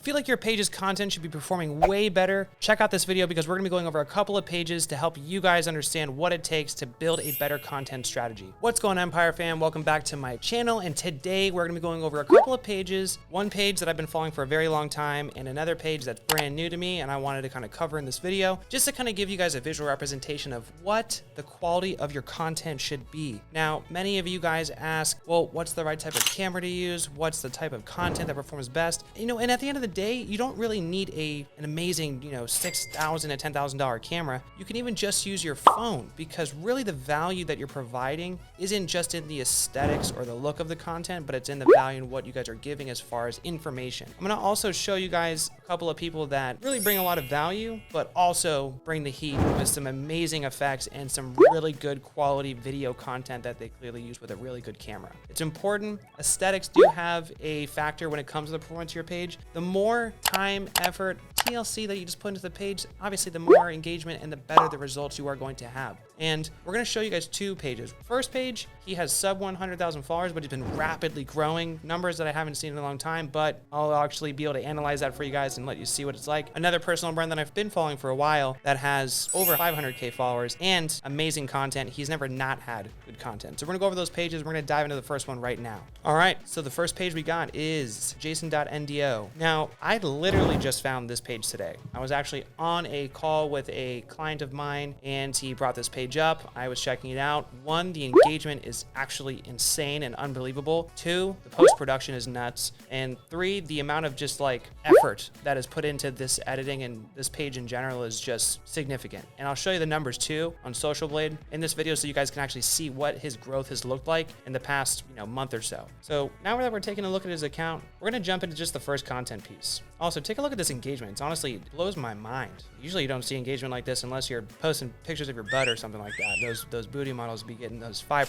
feel like your page's content should be performing way better, check out this video because we're gonna be going over a couple of pages to help you guys understand what it takes to build a better content strategy. What's going on, Empire fam? Welcome back to my channel, and today we're gonna be going over a couple of pages. One page that I've been following for a very long time, and another page that's brand new to me, and I wanted to kind of cover in this video, just to kind of give you guys a visual representation of what the quality of your content should be. Now, many of you guys ask, well, what's the right type of camera to use? What's the type of content that performs best? And at the end of the day, you don't really need an amazing, $6,000 to $10,000 camera. You can even just use your phone, because really the value that you're providing isn't just in the aesthetics or the look of the content, but it's in the value in what you guys are giving as far as information. I'm gonna also show you guys a couple of people that really bring a lot of value, but also bring the heat with some amazing effects and some really good quality video content that they clearly use with a really good camera. It's important. Aesthetics do have a factor when it comes to the performance of your page. The more time, effort, TLC that you just put into the page, obviously the more engagement and the better the results you are going to have. And we're going to show you guys two pages. First page, he has sub 100,000 followers, but he's been rapidly growing, numbers that I haven't seen in a long time, but I'll actually be able to analyze that for you guys and let you see what it's like. Another personal brand that I've been following for a while that has over 500K followers and amazing content. He's never not had good content. So we're going to go over those pages. We're going to dive into the first one right now. All right, so the first page we got is JASON.NDO. Now, I literally just found this page today. I was actually on a call with a client of mine, and he brought this page up. I was checking it out. One, the engagement is actually insane and unbelievable. Two, the post-production is nuts. And three, the amount of just effort that is put into this editing and this page in general is just significant. And I'll show you the numbers too on Social Blade in this video so you guys can actually see what his growth has looked like in the past month or so. So now that we're taking a look at his account, we're going to jump into just the first content piece. Also, take a look at this engagement. It's honestly, it blows my mind. Usually you don't see engagement like this unless you're posting pictures of your butt or something like that. Those booty models be getting those 5%,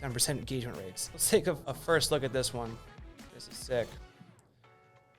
10% engagement rates. Let's take a first look at this one. This is sick.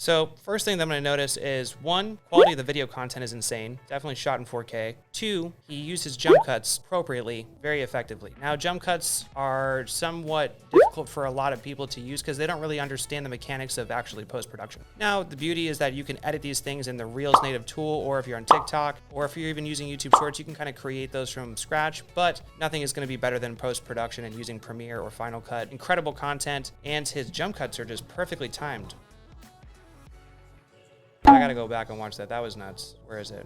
So first thing that I'm going to notice is, one, quality of the video content is insane. Definitely shot in 4K. Two, he used his jump cuts appropriately, very effectively. Now, jump cuts are somewhat difficult for a lot of people to use because they don't really understand the mechanics of actually post-production. Now, the beauty is that you can edit these things in the Reels native tool, or if you're on TikTok, or if you're even using YouTube Shorts, you can kind of create those from scratch, but nothing is going to be better than post-production and using Premiere or Final Cut. Incredible content, and his jump cuts are just perfectly timed. I gotta go back and watch that. That was nuts. Where is it?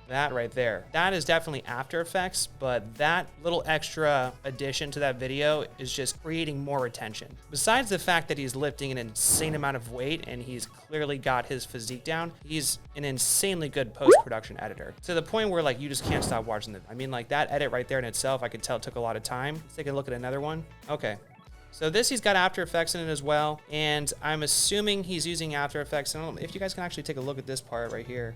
That right there. That is definitely After Effects, but that little extra addition to that video is just creating more attention. Besides the fact that he's lifting an insane amount of weight and he's clearly got his physique down, he's an insanely good post-production editor. To the point where you just can't stop watching it. I mean, that edit right there in itself, I could tell it took a lot of time. Let's take a look at another one. Okay. So this, he's got After Effects in it as well, and I'm assuming he's using After Effects. I don't know if you guys can actually take a look at this part right here.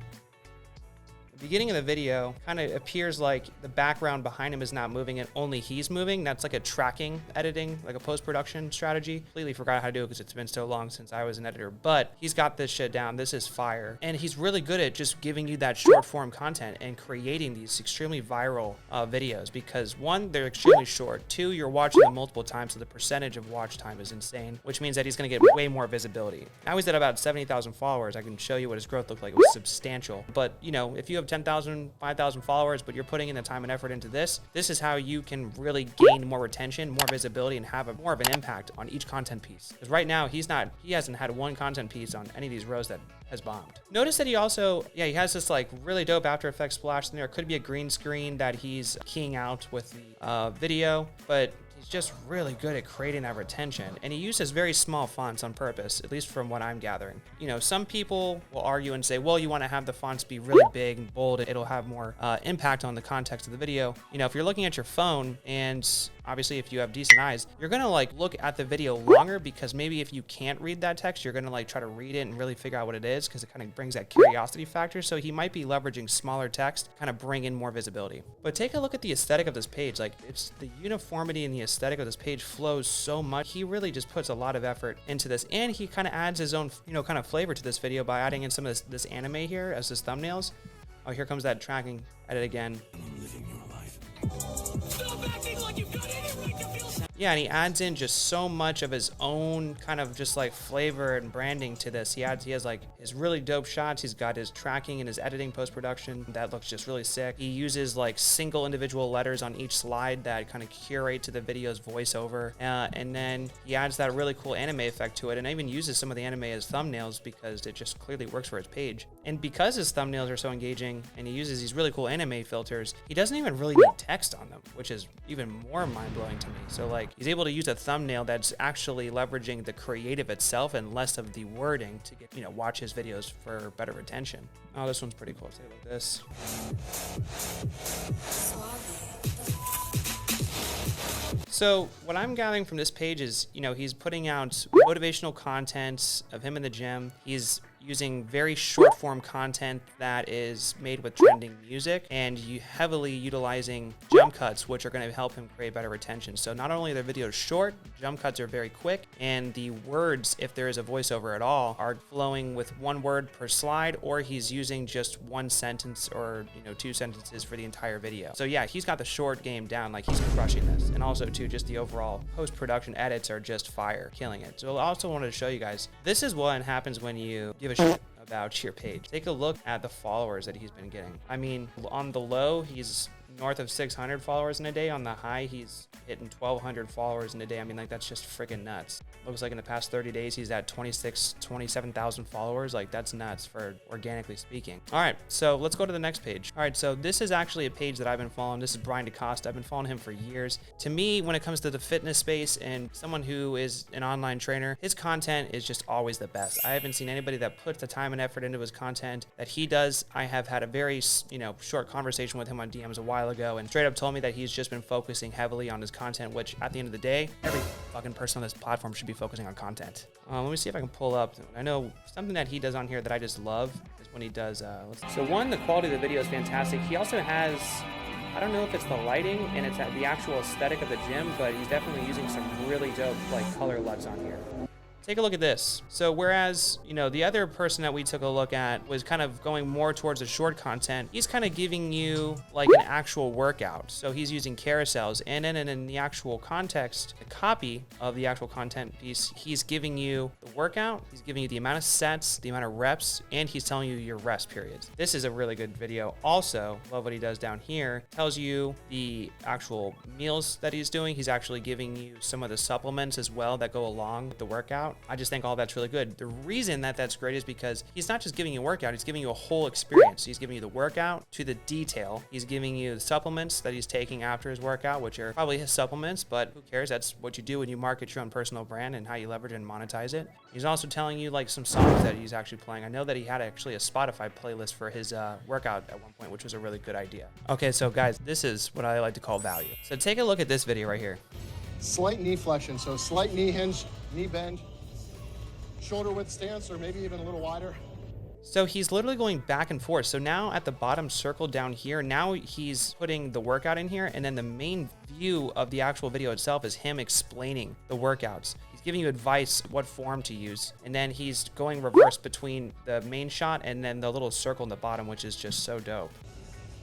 The beginning of the video kind of appears like the background behind him is not moving and only he's moving. That's like a tracking editing, like a post-production strategy. Completely forgot how to do it because it's been so long since I was an editor, but he's got this shit down. This is fire. And he's really good at just giving you that short form content and creating these extremely viral videos because, one, they're extremely short. Two, you're watching them multiple times, so the percentage of watch time is insane, which means that he's going to get way more visibility. Now he's at about 70,000 followers. I can show you what his growth looked like. It was substantial. But, if you have 10,000, 5,000 followers, but you're putting in the time and effort into this is how you can really gain more retention, more visibility, and have more of an impact on each content piece. Because right now, he hasn't had one content piece on any of these rows that has bombed. Notice that he also, he has this really dope After Effects splash in there. It could be a green screen that he's keying out with the video, but he's just really good at creating that retention. And he uses very small fonts on purpose, at least from what I'm gathering. Some people will argue and say, well, you want to have the fonts be really big and bold. It'll have more impact on the context of the video. If you're looking at your phone, and obviously if you have decent eyes, you're going to look at the video longer, because maybe if you can't read that text, you're going to try to read it and really figure out what it is, because it kind of brings that curiosity factor. So he might be leveraging smaller text, kind of bring in more visibility. But take a look at the aesthetic of this page. It's the uniformity and the aesthetic of this page flows so much. He really just puts a lot of effort into this, and he kind of adds his own, kind of flavor to this video by adding in some of this anime here as his thumbnails. Oh, here comes that tracking edit again. I'm living your life. Stop acting like you've got any right to feel Yeah, and he adds in just so much of his own kind of just like flavor and branding to this. He has like his really dope shots. He's got his tracking and his editing post-production. That looks just really sick. He uses like single individual letters on each slide that kind of curate to the video's voiceover. And then he adds that really cool anime effect to it, and even uses some of the anime as thumbnails because it just clearly works for his page. And because his thumbnails are so engaging and he uses these really cool anime filters, he doesn't even really need text on them, which is even more mind-blowing to me. So like he's able to use a thumbnail that's actually leveraging the creative itself and less of the wording to get, watch his videos for better retention. Oh, this one's pretty cool. Take a look at this. So what I'm gathering from this page is, he's putting out motivational content of him in the gym. He's using very short form content that is made with trending music, and you heavily utilizing jump cuts, which are going to help him create better retention. So not only are the videos short, jump cuts are very quick, and the words, if there is a voiceover at all, are flowing with one word per slide, or he's using just one sentence or 2 sentences for the entire video. So yeah, he's got the short game down. Like, he's crushing this. And also too, just the overall post-production edits are just fire, killing it. So I also wanted to show you guys, this is what happens when you give a shit about your page. Take a look at the followers that he's been getting. I mean, on the low, he's north of 600 followers in a day. On the high, he's hitting 1,200 followers in a day. I mean, like, that's just freaking nuts. Looks like in the past 30 days, he's at 27,000 followers. Like, that's nuts for organically speaking. All right, so let's go to the next page. All right, so this is actually a page that I've been following. This is BRIANDECOSTA. I've been following him for years. To me, when it comes to the fitness space and someone who is an online trainer, his content is just always the best. I haven't seen anybody that puts the time and effort into his content that he does. I have had a very, short conversation with him on DMs a while ago, and straight up told me that he's just been focusing heavily on his content, which at the end of the day, every fucking person on this platform should be focusing on content. Let me see if I can pull up. I know something that he does on here that I just love is when he does, so one, the quality of the video is fantastic. He also has, I don't know if it's the lighting and it's the actual aesthetic of the gym, but he's definitely using some really dope like color LUTs on here. Take a look at this. So whereas, the other person that we took a look at was kind of going more towards the short content, he's kind of giving you like an actual workout. So he's using carousels, and then in the actual context, the copy of the actual content piece, he's giving you the workout, he's giving you the amount of sets, the amount of reps, and he's telling you your rest periods. This is a really good video. Also, love what he does down here. Tells you the actual meals that he's doing. He's actually giving you some of the supplements as well that go along with the workout. I just think all that's really good. The reason that that's great is because he's not just giving you a workout, he's giving you a whole experience. He's giving you the workout to the detail. He's giving you the supplements that he's taking after his workout, which are probably his supplements, but who cares? That's what you do when you market your own personal brand and how you leverage and monetize it. He's also telling you like some songs that he's actually playing. I know that he had actually a Spotify playlist for his workout at one point, which was a really good idea. Okay, so guys, this is what I like to call value. So take a look at this video right here. Slight knee flexion, so slight knee hinge, knee bend, shoulder width stance, or maybe even a little wider. So he's literally going back and forth. So now at the bottom circle down here, now he's putting the workout in here, and then the main view of the actual video itself is him explaining the workouts. He's giving you advice what form to use, and then he's going reverse between the main shot and then the little circle in the bottom, which is just so dope.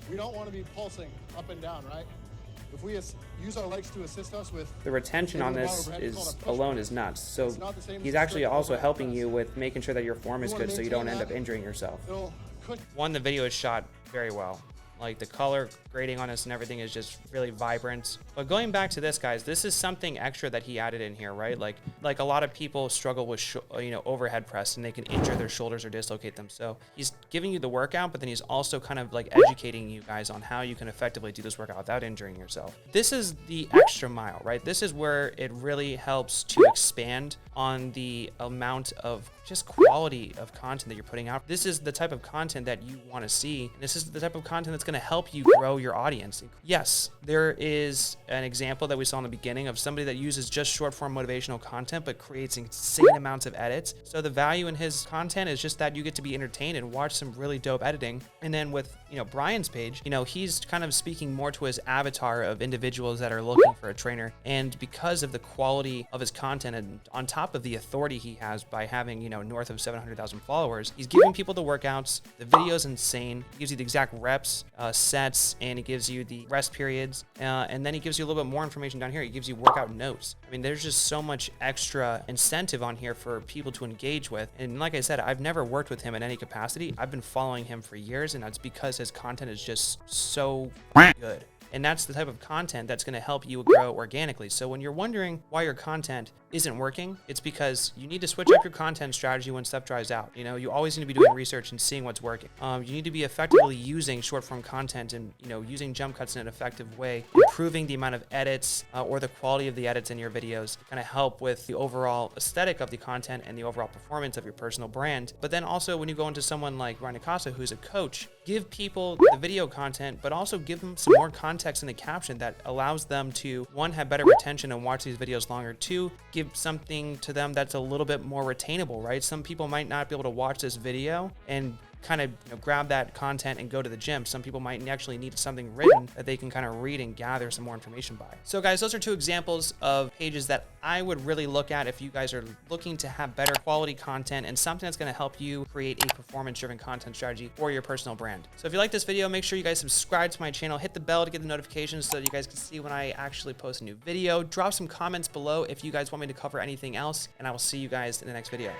We don't want to be pulsing up and down, right? If we use our legs to assist us with... The retention on this alone is nuts. So he's actually also helping you with making sure that your form is good so you don't end up injuring yourself. One, the video is shot very well. Like, the color grading on this and everything is just really vibrant. But going back to this, guys, this is something extra that he added in here, right? Like a lot of people struggle with, overhead press, and they can injure their shoulders or dislocate them. So he's giving you the workout, but then he's also kind of like educating you guys on how you can effectively do this workout without injuring yourself. This is the extra mile, right? This is where it really helps to expand on the amount of just quality of content that you're putting out. This is the type of content that you want to see. This is the type of content that's going to help you grow your audience. Yes, there is an example that we saw in the beginning of somebody that uses just short form motivational content but creates insane amounts of edits. So the value in his content is just that you get to be entertained and watch some really dope editing. And then with, Brian's page, he's kind of speaking more to his avatar of individuals that are looking for a trainer. And because of the quality of his content and on top of the authority he has by having, north of 700,000 followers, he's giving people the workouts. The video's insane. He gives you the exact reps. sets, and it gives you the rest periods, and then it gives you a little bit more information down here. It gives you workout notes. I mean, there's just so much extra incentive on here for people to engage with. And like I said, I've never worked with him in any capacity. I've been following him for years, and that's because his content is just so good. And that's the type of content that's going to help you grow organically. So when you're wondering why your content isn't working, it's because you need to switch up your content strategy when stuff dries out. You know, you always need to be doing research and seeing what's working. You need to be effectively using short form content and, you know, using jump cuts in an effective way, improving the amount of edits or the quality of the edits in your videos, kind of help with the overall aesthetic of the content and the overall performance of your personal brand. But then also when you go into someone like BRIANDECOSTA, who's a coach, give people the video content, but also give them some more context in the caption that allows them to, one, have better retention and watch these videos longer, two, give something to them that's a little bit more retainable, right? Some people might not be able to watch this video and kind of, you know, grab that content and go to the gym. Some people might actually need something written that they can kind of read and gather some more information by. So guys, those are two examples of pages that I would really look at if you guys are looking to have better quality content and something that's going to help you create a performance-driven content strategy for your personal brand. So if you like this video, make sure you guys subscribe to my channel, hit the bell to get the notifications so that you guys can see when I actually post a new video. Drop some comments below if you guys want me to cover anything else, and I will see you guys in the next video.